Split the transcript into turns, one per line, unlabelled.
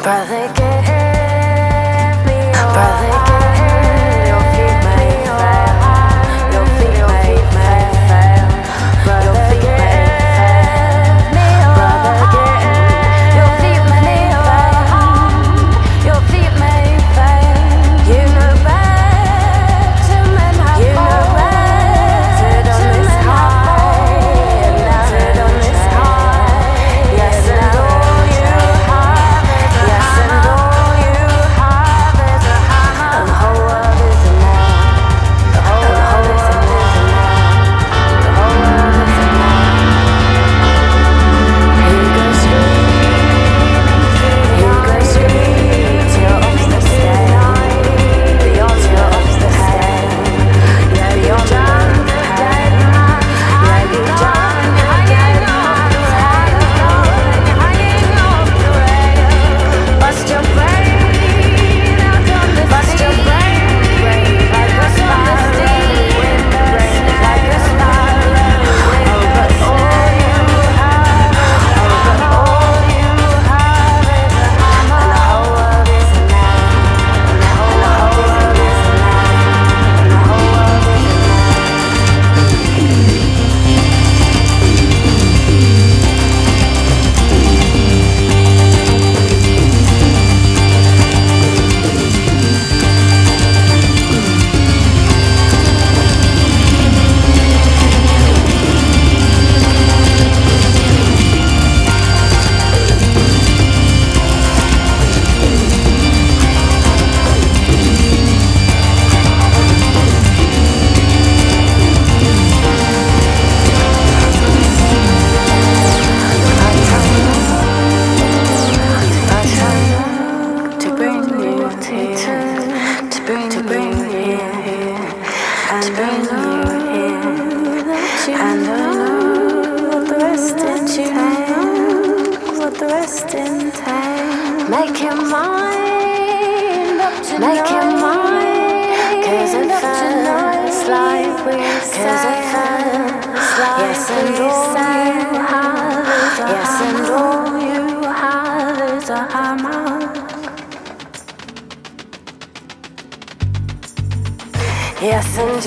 Brother, give me your hand. Your feet may fail. Your feet may fail. Brother, give me your hand. Your feet may fail. Your feet may fail. You know better men have fallen on this high, and landed on this high. Yes, and all you have is a hammer. And the whole world is a man. The whole world is a man. The whole world is a man. He goes screaming till you're off the stand. Beyond you're off the stand. Yeah, you're done the dead man. Yeah, you're done the dead man. Hanging off the rail. Bust your brain out on the bust your brain like a sparrow. Wind like a sparrow. Oh, but all you have, all you have is a hammer. And the whole world is a man. And the whole world is a man. And the whole world is a to bring you here, to bring you here, and bring you here, and I know what the rest entails, what the rest entails. Make your mind up tonight, make your mind, 'cause it feels like we say, yes, and all you have, yes, and all you have is a hammer. Yes, and